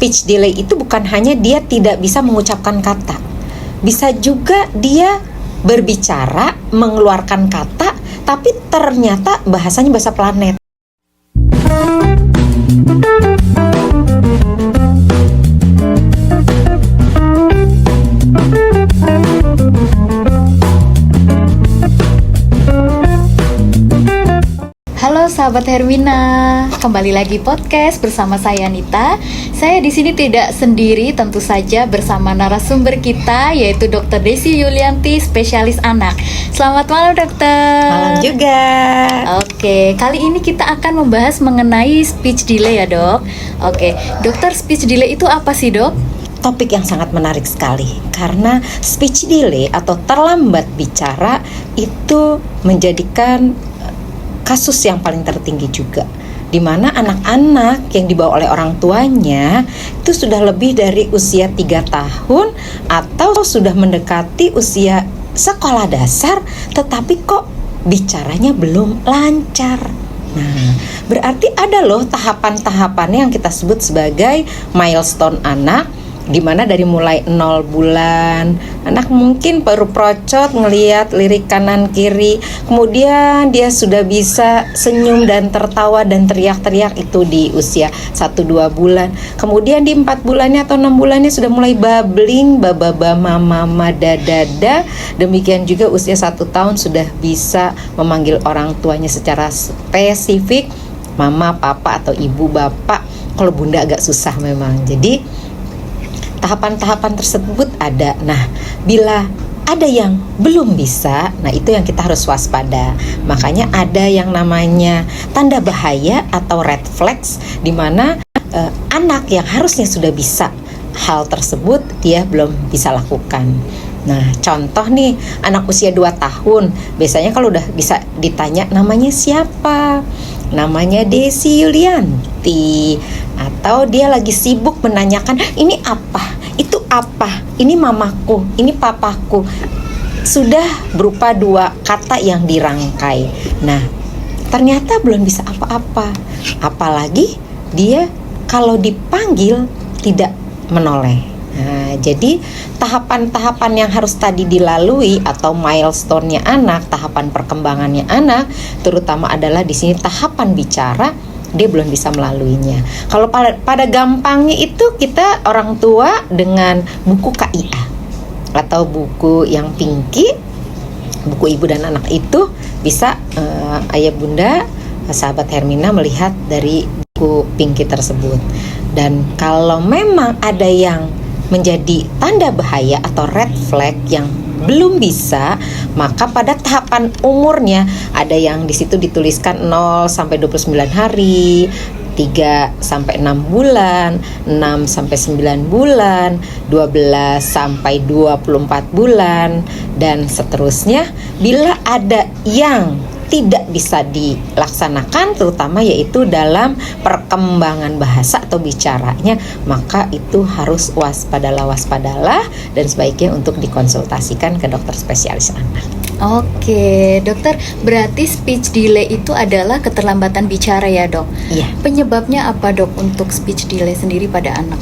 speech delay itu bukan hanya dia tidak bisa mengucapkan kata, bisa juga dia berbicara, mengeluarkan kata, tapi ternyata bahasanya bahasa planet. Halo sahabat Herwina, kembali lagi podcast bersama saya Nita. Saya di sini tidak sendiri, tentu saja bersama narasumber kita yaitu Dr. Desi Yulianti, spesialis anak. Selamat malam dokter. Malam juga. Oke, kali ini kita akan membahas mengenai speech delay ya dok. Oke, dokter, speech delay itu apa sih dok? Topik yang sangat menarik sekali karena speech delay atau terlambat bicara itu menjadikan kasus yang paling tertinggi juga, di mana anak-anak yang dibawa oleh orang tuanya itu sudah lebih dari usia 3 tahun atau sudah mendekati usia sekolah dasar, tetapi kok bicaranya belum lancar. Nah, berarti ada loh tahapan-tahapannya yang kita sebut sebagai milestone anak, di mana dari mulai 0 bulan anak mungkin baru procot ngelihat lirik kanan kiri, kemudian dia sudah bisa senyum dan tertawa dan teriak-teriak itu di usia 1-2 bulan, kemudian di 4 bulannya atau 6 bulannya sudah mulai babbling, baba mama dada. Demikian juga usia 1 tahun sudah bisa memanggil orang tuanya secara spesifik, mama, papa atau ibu, bapak. Kalau bunda agak susah memang. Jadi tahapan-tahapan tersebut ada. Nah, bila ada yang belum bisa, nah itu yang kita harus waspada. Makanya ada yang namanya tanda bahaya atau red flags, di mana anak yang harusnya sudah bisa hal tersebut dia belum bisa lakukan. Nah, contoh nih, anak usia 2 tahun, biasanya kalau udah bisa ditanya namanya siapa, namanya Desi Yulianti, atau dia lagi sibuk menanyakan ini apa, itu apa, ini mamaku, ini papaku, sudah berupa 2 kata yang dirangkai. Nah, ternyata belum bisa apa-apa, apalagi dia kalau dipanggil tidak menoleh. Nah, jadi tahapan-tahapan yang harus tadi dilalui atau milestone-nya anak, tahapan perkembangannya anak, terutama adalah di sini tahapan bicara, dia belum bisa melaluinya. Kalau pada gampangnya itu kita orang tua dengan buku KIA atau buku yang pinky, buku ibu dan anak itu bisa ayah bunda, sahabat Hermina melihat dari buku pinky tersebut. Dan kalau memang ada yang menjadi tanda bahaya atau red flag yang belum bisa, maka pada tahapan umurnya ada yang di situ dituliskan 0 sampai 29 hari, 3 sampai 6 bulan, 6 sampai 9 bulan, 12 sampai 24 bulan dan seterusnya. Bila ada yang tidak bisa dilaksanakan, terutama yaitu dalam perkembangan bahasa atau bicaranya, maka itu harus waspadalah dan sebaiknya untuk dikonsultasikan ke dokter spesialis anak. Oke, dokter, berarti speech delay itu adalah keterlambatan bicara ya dok? Iya. Penyebabnya apa dok untuk speech delay sendiri pada anak?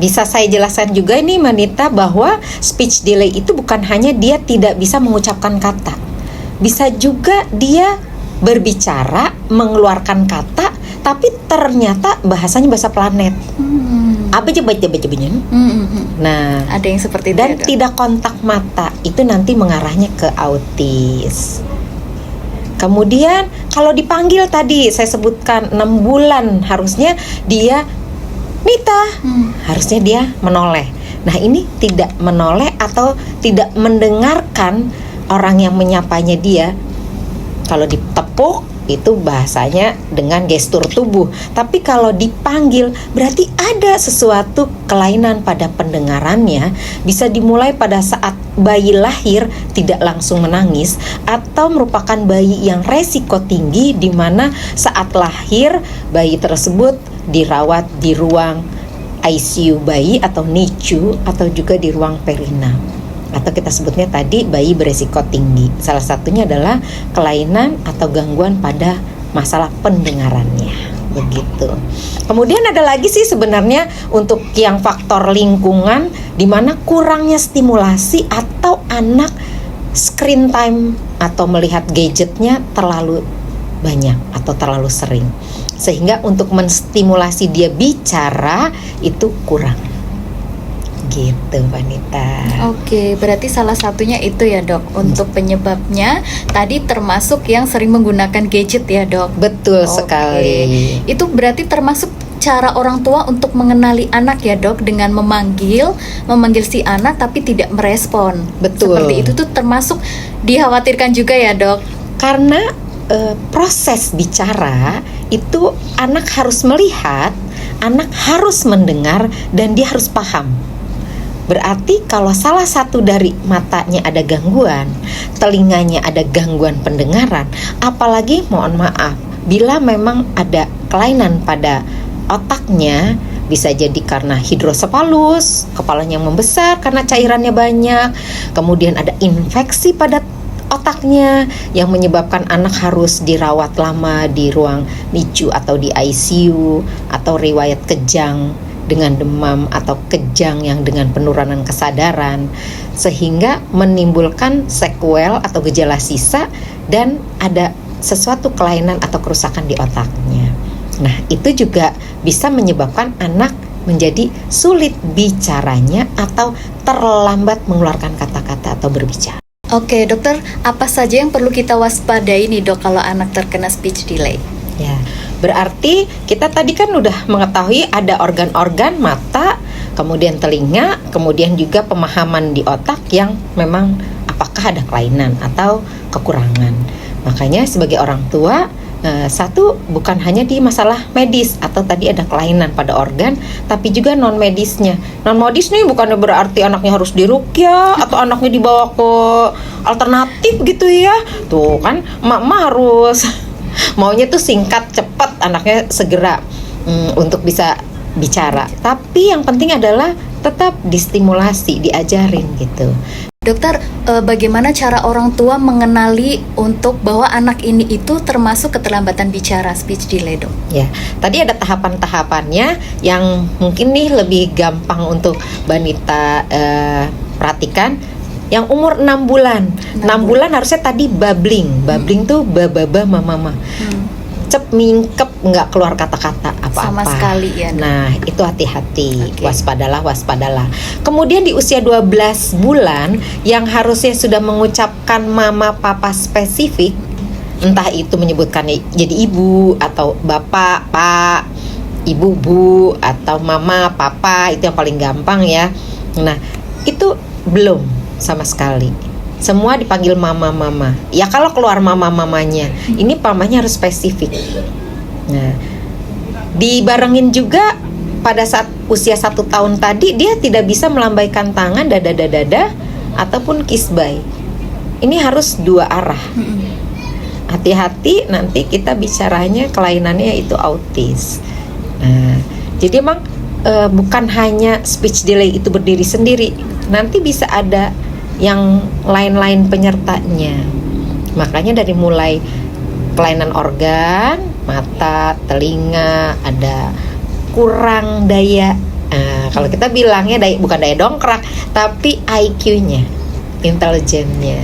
Bisa saya jelaskan juga ini Manita, bahwa speech delay itu bukan hanya dia tidak bisa mengucapkan kata, bisa juga dia berbicara, mengeluarkan kata, tapi ternyata bahasanya bahasa planet. Apa aja baca-bacanya. Nah, ada yang seperti itu. Dan tidak kontak mata, itu nanti mengarahnya ke autis. Kemudian kalau dipanggil tadi saya sebutkan 6 bulan harusnya dia Nita, harusnya dia menoleh. Nah, ini tidak menoleh atau tidak mendengarkan orang yang menyapanya dia. Kalau ditepuk itu bahasanya dengan gestur tubuh, tapi kalau dipanggil berarti ada sesuatu kelainan pada pendengarannya. Bisa dimulai pada saat bayi lahir tidak langsung menangis, atau merupakan bayi yang resiko tinggi, di mana saat lahir bayi tersebut dirawat di ruang ICU bayi atau NICU, atau juga di ruang perina, atau kita sebutnya tadi bayi beresiko tinggi. Salah satunya adalah kelainan atau gangguan pada masalah pendengarannya. begitu. Kemudian ada lagi sih sebenarnya untuk yang faktor lingkungan, di mana kurangnya stimulasi atau anak screen time atau melihat gadgetnya terlalu banyak atau terlalu sering, sehingga untuk menstimulasi dia bicara itu kurang. Gitu, Vanita. Oke, berarti salah satunya itu ya dok. Untuk penyebabnya tadi termasuk yang sering menggunakan gadget ya dok. Betul Oke. sekali. Itu berarti termasuk cara orang tua untuk mengenali anak ya dok, dengan memanggil si anak tapi tidak merespon. Betul. Seperti itu tuh termasuk dikhawatirkan juga ya dok. Karena proses bicara itu anak harus melihat, anak harus mendengar, dan dia harus paham. Berarti kalau salah satu dari matanya ada gangguan, telinganya ada gangguan pendengaran, apalagi mohon maaf, bila memang ada kelainan pada otaknya, bisa jadi karena hidrosepalus, kepalanya membesar karena cairannya banyak, kemudian ada infeksi pada otaknya yang menyebabkan anak harus dirawat lama di ruang NICU atau di ICU, atau riwayat kejang dengan demam atau kejang yang dengan penurunan kesadaran, sehingga menimbulkan sekuel atau gejala sisa dan ada sesuatu kelainan atau kerusakan di otaknya. Nah, itu juga bisa menyebabkan anak menjadi sulit bicaranya atau terlambat mengeluarkan kata-kata atau berbicara. Oke dokter, apa saja yang perlu kita waspadai nih dok kalau anak terkena speech delay? Ya, berarti kita tadi kan udah mengetahui ada organ-organ mata, kemudian telinga, kemudian juga pemahaman di otak yang memang apakah ada kelainan atau kekurangan. Makanya sebagai orang tua, satu, bukan hanya di masalah medis atau tadi ada kelainan pada organ, tapi juga non medisnya. Non medis nih bukannya berarti anaknya harus diruqyah atau anaknya dibawa ke alternatif gitu ya. Tuh kan emak-emak harus maunya tuh singkat, cepat, anaknya segera untuk bisa bicara. Tapi yang penting adalah tetap distimulasi, diajarin gitu. Dokter, bagaimana cara orang tua mengenali untuk bahwa anak ini itu termasuk keterlambatan bicara, speech delay dok? Ya, tadi ada tahapan-tahapannya yang mungkin nih lebih gampang untuk Banita perhatikan. Yang umur 6 bulan. 6 bulan harusnya tadi babbling. Babbling tuh baba mama. Cep mingkep, nggak keluar kata-kata apa-apa sama sekali ya. Nah, itu hati-hati. Okay. Waspadalah. Kemudian di usia 12 bulan yang harusnya sudah mengucapkan mama papa spesifik, entah itu menyebutkan jadi ibu atau bapak, pak, ibu, bu, atau mama, papa, itu yang paling gampang ya. Nah, itu belum sama sekali. Semua dipanggil mama. Ya kalau keluar mama-mamanya, ini mamanya harus spesifik. Nah, dibarengin juga pada saat usia 1 tahun tadi dia tidak bisa melambaikan tangan dada ataupun kiss bye. Ini harus 2 arah. Hati-hati nanti kita bicaranya kelainannya itu autis. Nah, jadi emang bukan hanya speech delay itu berdiri sendiri, nanti bisa ada yang lain-lain penyertanya. Makanya dari mulai kelainan organ, mata, telinga, ada kurang daya. Kalau kita bilangnya bukan daya dongkrak, tapi IQ-nya, intelijennya.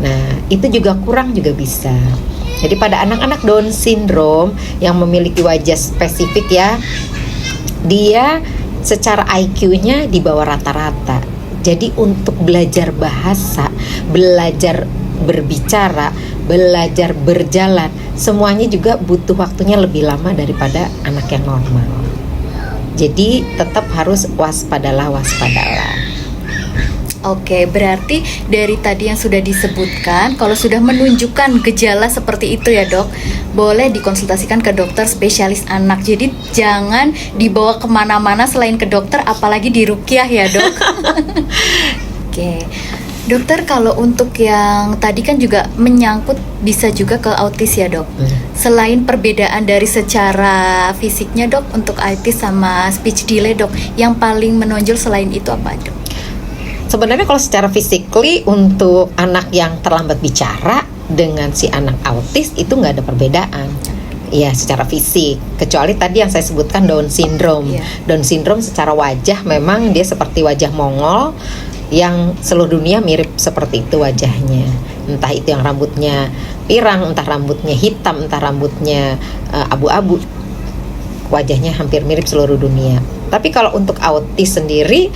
Nah, itu juga kurang juga bisa. Jadi pada anak-anak Down syndrome yang memiliki wajah spesifik ya, dia secara IQ-nya di bawah rata-rata. Jadi untuk belajar bahasa, belajar berbicara, belajar berjalan, semuanya juga butuh waktunya lebih lama daripada anak yang normal. Jadi tetap harus waspadalah. Oke, berarti dari tadi yang sudah disebutkan, kalau sudah menunjukkan gejala seperti itu ya dok, boleh dikonsultasikan ke dokter spesialis anak. Jadi jangan dibawa kemana-mana selain ke dokter, apalagi diruqyah ya dok. Oke, dokter, kalau untuk yang tadi kan juga menyangkut bisa juga ke autis ya dok. Selain perbedaan dari secara fisiknya dok, untuk autis sama speech delay dok, yang paling menonjol selain itu apa dok? Sebenarnya kalau secara physically untuk anak yang terlambat bicara dengan si anak autis itu nggak ada perbedaan. Iya, secara fisik. Kecuali tadi yang saya sebutkan Down syndrome. Iya. Down syndrome secara wajah memang dia seperti wajah Mongol yang seluruh dunia mirip seperti itu wajahnya. Entah itu yang rambutnya pirang, entah rambutnya hitam, entah rambutnya abu-abu. Wajahnya hampir mirip seluruh dunia. Tapi kalau untuk autis sendiri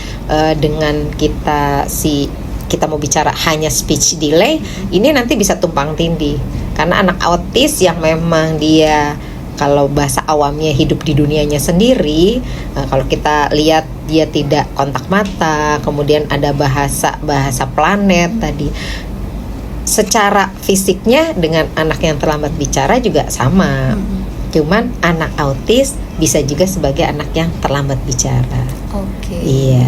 dengan kita mau bicara hanya speech delay, ini nanti bisa tumpang tindih. Karena anak autis yang memang dia kalau bahasa awamnya hidup di dunianya sendiri, kalau kita lihat dia tidak kontak mata, kemudian ada bahasa planet tadi. Secara fisiknya dengan anak yang terlambat bicara juga sama. Cuman anak autis bisa juga sebagai anak yang terlambat bicara. Oke. Iya.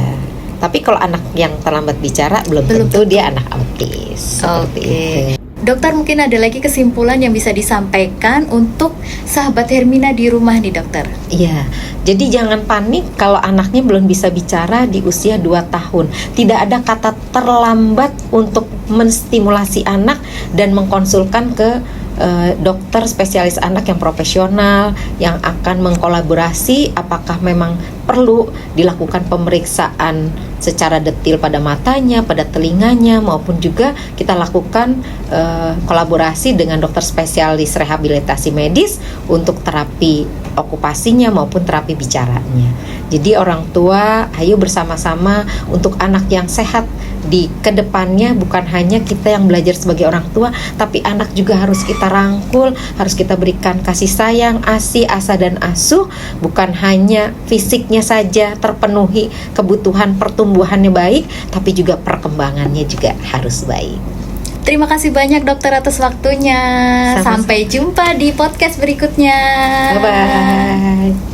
Tapi kalau anak yang terlambat bicara belum tentu dia anak autis. Seperti itu. Dokter, mungkin ada lagi kesimpulan yang bisa disampaikan untuk sahabat Hermina di rumah nih, dokter. Iya, jadi jangan panik kalau anaknya belum bisa bicara di usia 2 tahun. Tidak ada kata terlambat untuk menstimulasi anak dan mengkonsulkan ke dokter spesialis anak yang profesional yang akan mengkolaborasi apakah memang perlu dilakukan pemeriksaan secara detil pada matanya, pada telinganya, maupun juga kita lakukan kolaborasi dengan dokter spesialis rehabilitasi medis untuk terapi okupasinya maupun terapi bicaranya. Jadi orang tua, ayo bersama-sama untuk anak yang sehat di kedepannya, bukan hanya kita yang belajar sebagai orang tua, tapi anak juga harus kita rangkul, harus kita berikan kasih sayang, ASI, asa dan asuh, bukan hanya fisiknya saja terpenuhi, kebutuhan pertumbuhannya baik, tapi juga perkembangannya juga harus baik. Terima kasih banyak dokter atas waktunya. Sama-sama. Sampai jumpa di podcast berikutnya. Bye-bye.